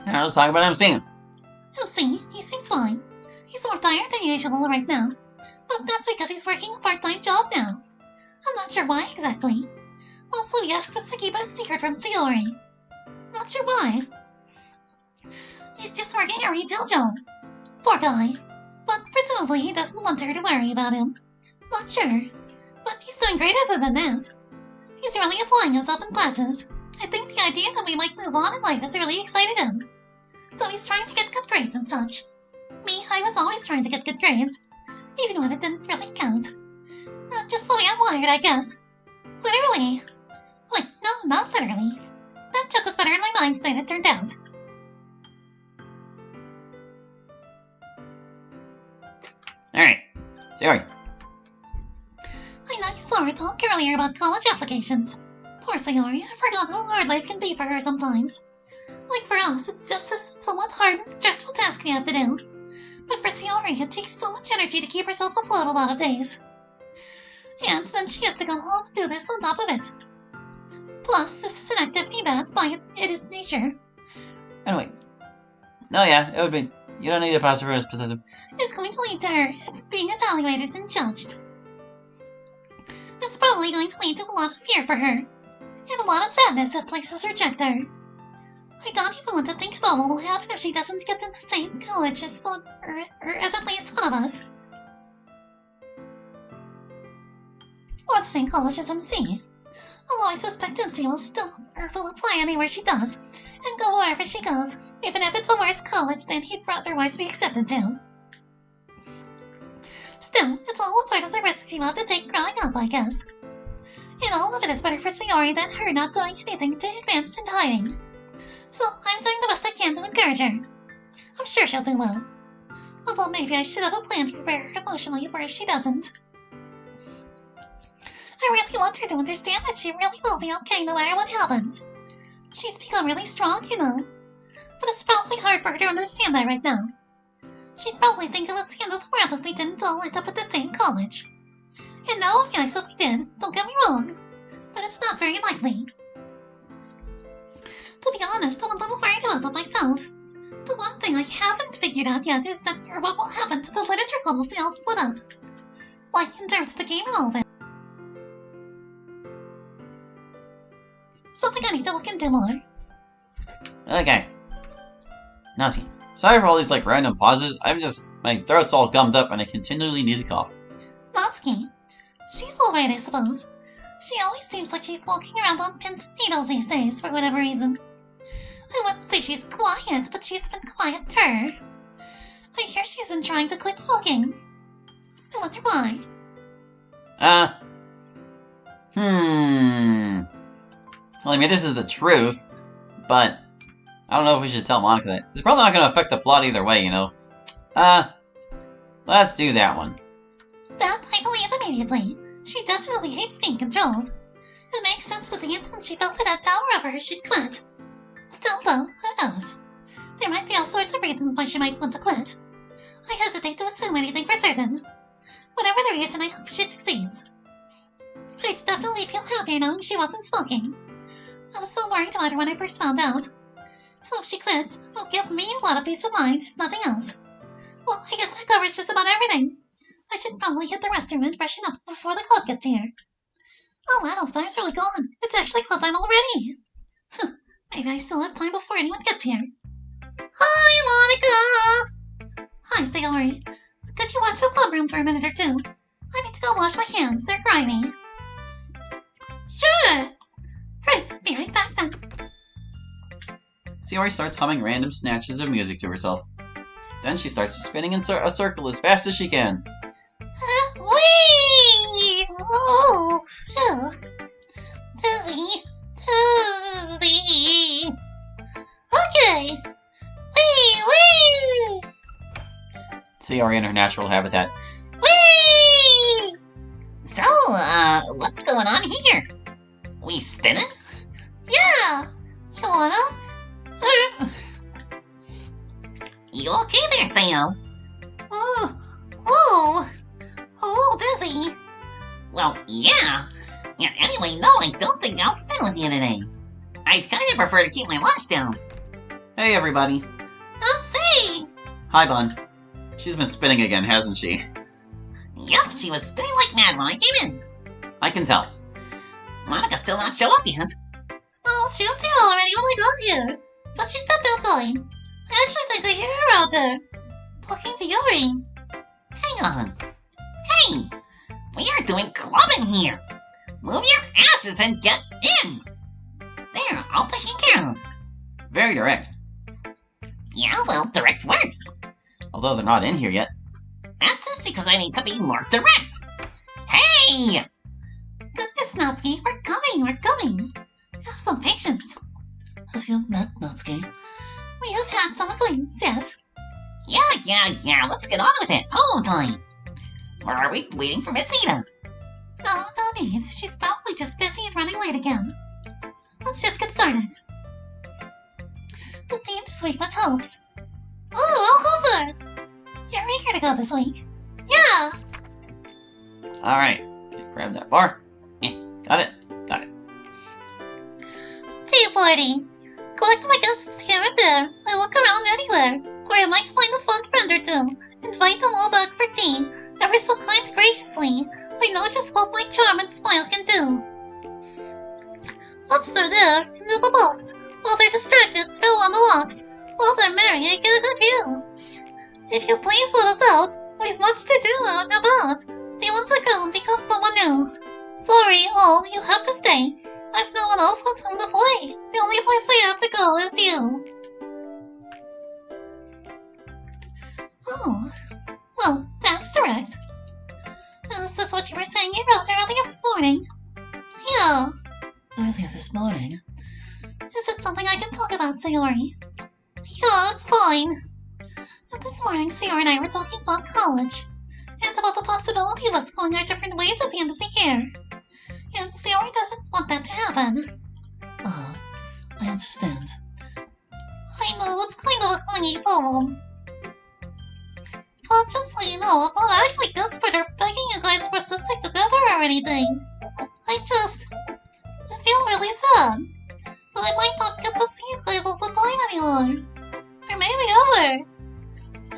Now let's talk about MC. MC, he seems fine. He's more tired than usual right now. But that's because he's working a part-time job now. I'm not sure why exactly. Also, he asked us to keep it a secret from Sayori. Not sure why. He's just working a retail job. Poor guy. But presumably he doesn't want her to worry about him. Not sure. But he's doing great other than that. He's really applying himself in classes. I think the idea that we might move on in life has really excited him. So he's trying to get good grades and such. Me, I was always trying to get good grades. Even when it didn't really count. Just the way I'm wired, I guess. Literally. Wait, no, not literally. That joke was better in my mind than it turned out. Alright, Sayori. I know you saw her talk earlier about college applications. Poor Sayori, I forgot how hard life can be for her sometimes. Like for us, it's just this somewhat hard and stressful task we have to do. But for Sayori, it takes so much energy to keep herself afloat a lot of days. And then she has to come home and do this on top of it. Plus, this is an activity that, by its nature... Anyway. No, yeah, it would be... You don't need a passive or a possessive. ...is going to lead to her being evaluated and judged. That's probably going to lead to a lot of fear for her. And a lot of sadness if places reject her. I don't even want to think about what will happen if she doesn't get in the same college as one, or as at least one of us. Or the same college as MC. Although I suspect MC will apply anywhere she does, and go wherever she goes, even if it's a worse college than he'd otherwise be accepted to. Still, it's all a part of the risks you have to take growing up, I guess. And all of it is better for Sayori than her not doing anything too advanced and hiding. So I'm doing the best I can to encourage her. I'm sure she'll do well. Although maybe I should have a plan to prepare her emotionally for if she doesn't. I really want her to understand that she really will be okay no matter what happens. She's become really strong, you know. But it's probably hard for her to understand that right now. She'd probably think it was the end of the world if we didn't all end up at the same college. And now, yes, if we did, don't get me wrong. But it's not very likely. To be honest, I'm a little worried about that myself. The one thing I haven't figured out yet is that, or what will happen to the literature club if we all split up. Like, in terms of the game and all that. Something I need to look into more. Okay. Now see. Sorry for all these random pauses. My throat's all gummed up and I continually need to cough. Natsuki. She's alright, I suppose. She always seems like she's walking around on pins and needles these days for whatever reason. I wouldn't say she's quiet, but she's been quieter. I hear she's been trying to quit smoking. I wonder why. Well, I mean, this is the truth, but I don't know if we should tell Monica that. It's probably not going to affect the plot either way, you know. Let's do that one. That I believe immediately. She definitely hates being controlled. It makes sense that the instant she felt that tower over her, she'd quit. Still, though, who knows? There might be all sorts of reasons why she might want to quit. I hesitate to assume anything for certain. Whatever the reason, I hope she succeeds. I'd definitely feel happier knowing she wasn't smoking. I was so worried about her when I first found out. So if she quits, it'll give me a lot of peace of mind, if nothing else. Well, I guess that covers just about everything. I should probably hit the restroom and freshen up before the club gets here. Oh wow, time's really gone. It's actually club time already. Maybe I still have time before anyone gets here. Hi, Monica! Hi, Sayori. Could you watch the club room for a minute or two? I need to go wash my hands. They're grimy. Sure! Right, be right back then. Sayori starts humming random snatches of music to herself. Then she starts spinning in a circle as fast as she can. Whee! Oh, phew. Dizzy. Okay. Wee! Sayori in her natural habitat. Whee! So, what's going on here? We spinning? Yeah! You wanna? You okay there, Sam? Dizzy. Well, yeah. Anyway, no, I don't think I'll spin with you today. I'd kind of prefer to keep my lunch down. Hey, everybody. Oh, say! Hi, Bun. She's been spinning again, hasn't she? Yup, she was spinning like mad when I came in. I can tell. Monica's still not showed up yet. Oh, she was here already when I got here. But she stepped outside. I actually think I hear her out there. Talking to Yuri. Hang on. Hey! We are doing clubbing here. Move your asses and get in. There, all taken care of. Very direct. Yeah, well, direct works. Although they're not in here yet. That's just because I need to be more direct. Hey! Goodness, Natsuki, we're coming. Have some patience. Have you met Natsuki? We have had some acquaintance, yes. Yeah, let's get on with it. Polo time. Or are we waiting for Miss Nita? No need. She's probably just busy and running late again. Let's just get started. The theme this week was hopes. Ooh, I'll go first. You're eager to go this week. Yeah. Alright. Grab that bar. Got it. Tea-party. Collect my guests here and there. I look around anywhere, where I might find a fun friend or two. Invite them all back for tea, ever so kind graciously. I know just what my charm and smile can do. Once they're there, into the box. While they're distracted, throw on the locks. While they're merry, I get a good view. If you please let us out, we've much to do out and about. They want to grow and become someone new. Sorry, all, you have to stay. I've no one else with whom to play. The only place I have to go is you. Oh, well, that's direct. Is this what you were saying you wrote earlier this morning? Yeah. Earlier this morning? Is it something I can talk about, Sayori? Yeah, it's fine. This morning, Sayori and I were talking about college, and about the possibility of us going our different ways at the end of the year. And Sayori doesn't want that to happen. Oh, I understand. I know, it's kind of a clingy poem. But just so you know, I'm not actually desperate or begging you guys for us to stick together or anything. I feel really sad that I might not get to see you guys all the time anymore. Or maybe ever.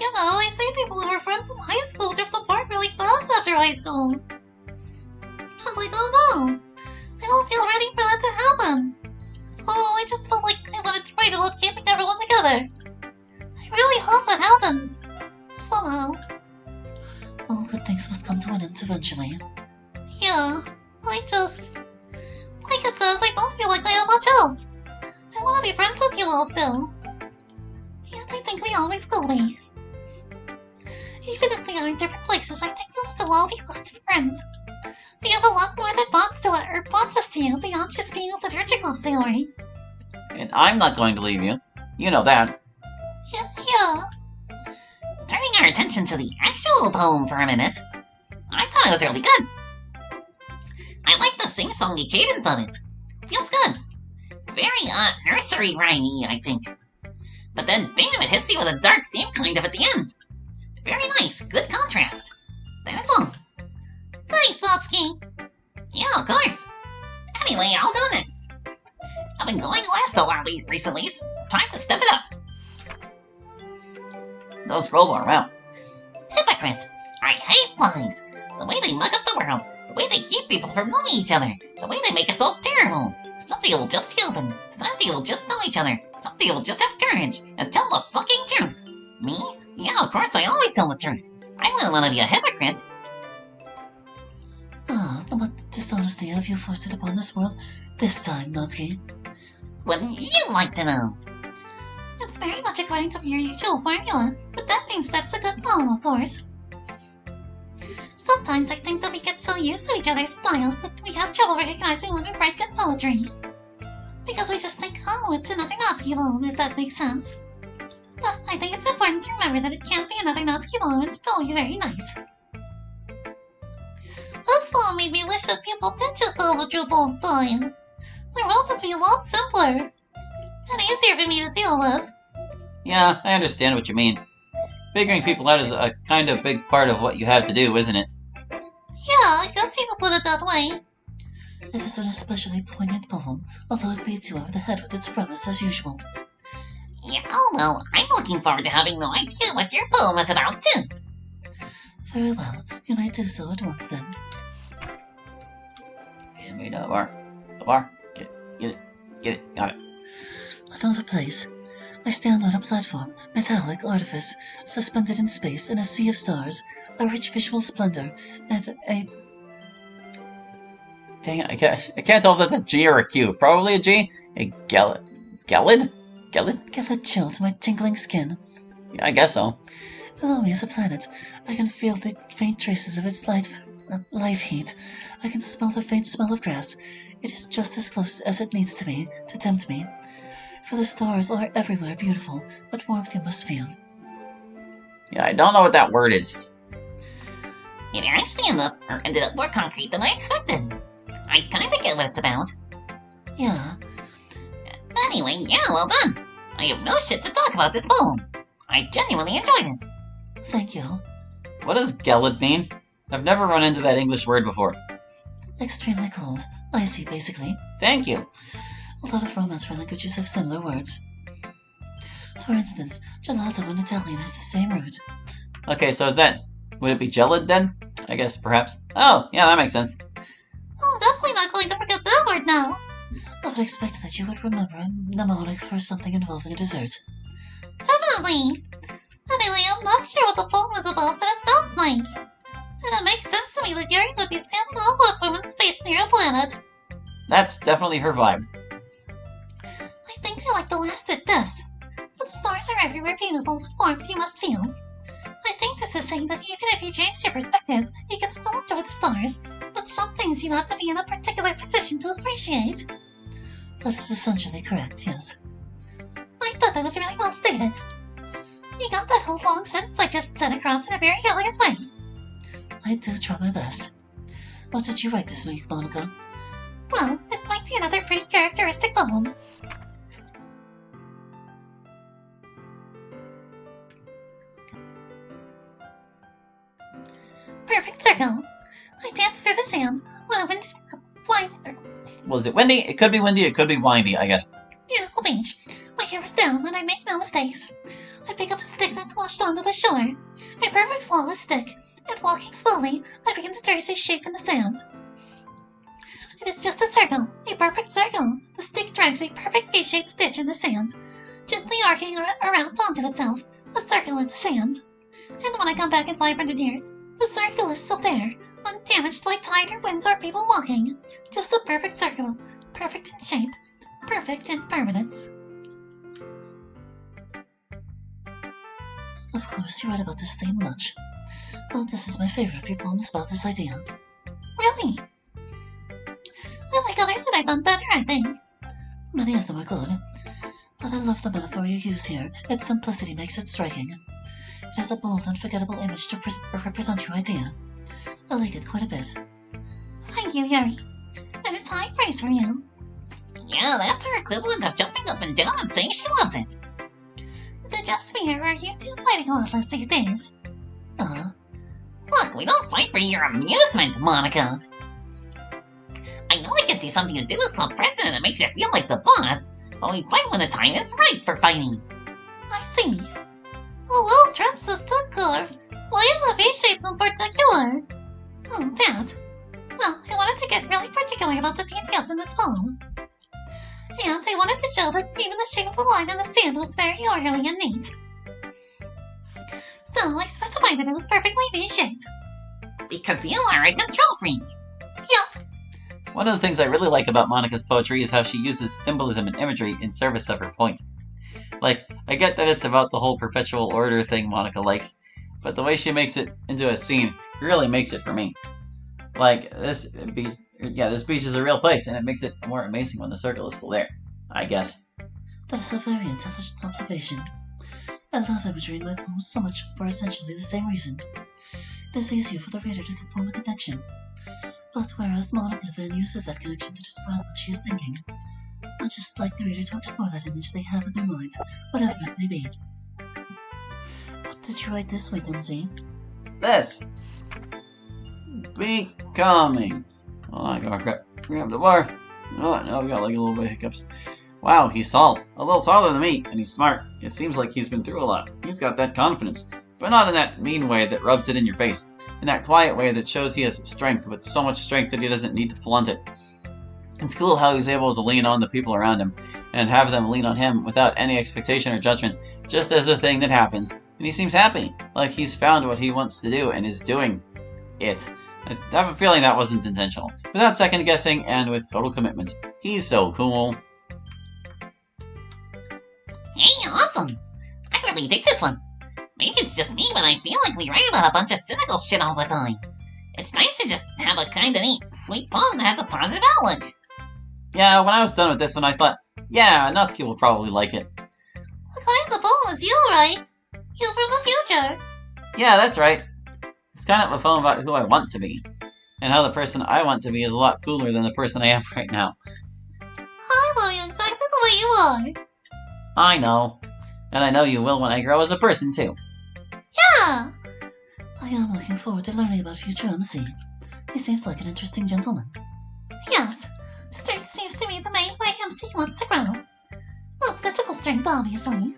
You know, they say people who were friends in high school drift apart really fast after high school. And I don't know. I don't feel ready for that to happen. So I just felt like I wanted to write about keeping everyone together. I really hope that happens. Somehow. All good things must come to an end eventually. Yeah, like it says, I don't feel like I have much else. I want to be friends with you all still. And I think we always will be. Even if we are in different places, I think we'll still all be close friends. We have a lot more that bonds us to you beyond just being a literature club, Sayori. And I'm not going to leave you. You know that. Yeah. Turning our attention to the actual poem for a minute, I thought it was really good. I like the sing-songy cadence of it. Feels good. Very, nursery rhyme-y, I think. But then, bam, it hits you with a dark theme kind of at the end. Very nice, good contrast. That is all. Thanks, Natsuki. Yeah, of course. Anyway, I'll go next. I've been going last a lot recently, so time to step it up. No scroll bar, wow. Hypocrite. I hate lies. The way they mug up the world. The way they keep people from knowing each other. The way they make us all terrible. Some people will just be open. Some people will just know each other. Some people will just have courage and tell the fucking truth. Me? Yeah, of course, I always tell the truth. I wouldn't want to be a hypocrite. What dishonesty have you foisted upon this world this time, Natsuki? Wouldn't you like to know? It's very much according to your usual formula, but that means that's a good poem, of course. Sometimes I think that we get so used to each other's styles that we have trouble recognizing when we write good poetry. Because we just think, oh, it's another Natsuki poem, if that makes sense. But I think it's important to remember that it can't be another Natsuki poem and still be very nice. This poem made me wish that people did just tell the truth all the time. The world would be a lot simpler. And easier for me to deal with. Yeah, I understand what you mean. Figuring people out is a kind of big part of what you have to do, isn't it? Yeah, I guess you could put it that way. It is an especially poignant poem, although it beats you over the head with its premise as usual. Yeah, well, I'm looking forward to having no idea what your poem is about, too. Very well, you may do so at once, then. Give me the bar. The bar. Get it. Got it. Another place. I stand on a platform, metallic artifice, suspended in space in a sea of stars, a rich visual splendor, and a... Dang it, I can't tell if that's a G or a Q. Probably a G. A Gellid? Gellid? Gellid chill to my tingling skin. Yeah, I guess so. Below me is a planet. I can feel the faint traces of its life heat. I can smell the faint smell of grass. It is just as close as it needs to be to tempt me. For the stars are everywhere beautiful, but warmth you must feel. Yeah, I don't know what that word is. It actually ended up more concrete than I expected. I kinda get what it's about. Yeah. Anyway, yeah, well done. I have no shit to talk about this poem. I genuinely enjoyed it. Thank you. What does Gellid mean? I've never run into that English word before. Extremely cold. Icy, basically. Thank you. A lot of Romance languages have similar words. For instance, gelato in Italian has the same root. Okay, so would it be Gellid then? I guess, perhaps. Oh, yeah, that makes sense. Oh, definitely not going to forget that word now. I would expect that you would remember a mnemonic for something involving a dessert. Definitely. Anyway, I'm not sure what the poem is about, but it sounds nice. And it makes sense to me that Yuri would be standing on a platform in space near a planet. That's definitely her vibe. I think I like the last bit best. But the stars are everywhere beautiful with warmth you must feel. I think this is saying that even if you change your perspective, you can still enjoy the stars, but some things you have to be in a particular position to appreciate. That is essentially correct, yes. I thought that was really well stated. You got that whole long sentence I just said across in a very elegant way. I do try my best. What did you write this week, Monica? Well, it might be another pretty characteristic poem. Perfect circle. I danced through the sand when a Was it windy? It could be windy, it could be windy, I guess. beautiful beach. My hair was down and I make no mistakes. I pick up a stick that's washed onto the shore. A perfect flawless stick, and walking slowly, I begin to trace a shape in the sand. It is just a circle, a perfect circle. The stick drags a perfect V-shaped stitch in the sand, gently arcing around onto itself, a circle in the sand. And when I come back in 500 years, the circle is still there, undamaged by tide or wind or people walking. Just a perfect circle, perfect in shape, perfect in permanence. Of course, you write about this theme much, but this is my favorite of your poems about this idea. Really? I like others that I've done better, I think. Many of them are good, but I love the metaphor you use here. Its simplicity makes it striking. It has a bold, unforgettable image to represent your idea. I like it quite a bit. Thank you, Yuri. That is high praise for you. Yeah, that's her equivalent of jumping up and down and saying she loves it. Is it just me, or are you two fighting a lot less these days? Look, we don't fight for your amusement, Monica. I know it gives you something to do as club president and makes you feel like the boss, but we fight when the time is right for fighting. I see. Oh, well, dressed as two colors. Why is a V-shape in particular? Oh, that. Well, I wanted to get really particular about the details in this poem. And I wanted to show that even the shape of the line in the sand was very orderly and neat. So I specified that it was perfectly V-shaped. Because you are a control freak. Yup. One of the things I really like about Monica's poetry is how she uses symbolism and imagery in service of her point. Like, I get that it's about the whole perpetual order thing Monica likes, but the way she makes it into a scene really makes it for me. Like, this beach is a real place, and it makes it more amazing when the circle is still there, I guess. That is a very intelligent observation. I love imagery in my poems so much for essentially the same reason. It is easier for the reader to form a connection. But whereas Monica then uses that connection to describe what she is thinking, I just like the reader to explore that image they have in their minds, whatever it may be. What did you write this week, MZ? This. Becoming. Oh, I gotta grab the bar. Oh, now I've got like a little bit of hiccups. Wow, he's tall. A little taller than me, and he's smart. It seems like he's been through a lot. He's got that confidence. But not in that mean way that rubs it in your face. In that quiet way that shows he has strength, but so much strength that he doesn't need to flaunt it. It's cool how he's able to lean on the people around him, and have them lean on him without any expectation or judgment, just as a thing that happens. And he seems happy, like he's found what he wants to do and is doing it. I have a feeling that wasn't intentional. Without second guessing and with total commitment. He's so cool. Hey, awesome! I really dig this one. Maybe it's just me, but I feel like we write about a bunch of cynical shit all the time. It's nice to just have a kinda neat, sweet poem that has a positive outlook. Yeah, when I was done with this one, I thought, yeah, Natsuki will probably like it. The client of the poem is you, right? You from the future. Yeah, that's right. It's kind of a poem about who I want to be, and how the person I want to be is a lot cooler than the person I am right now. I love you exactly the way you are. I know. And I know you will when I grow as a person, too. Yeah! I am looking forward to learning about future MC. He seems like an interesting gentleman. Yes. Strength seems to be the main way MC wants to grow. Not physical strength, obviously,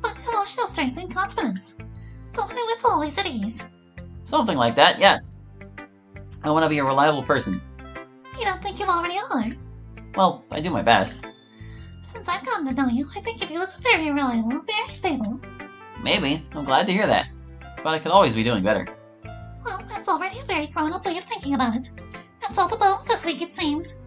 but emotional strength and confidence. Someone who is always at ease. Something like that, yes. I want to be a reliable person. You don't think you already are? Well, I do my best. Since I've gotten to know you, I think of you as very reliable, very stable. Maybe. I'm glad to hear that. But I could always be doing better. Well, that's already a very grown-up way of thinking about it. That's all the poems this week, it seems.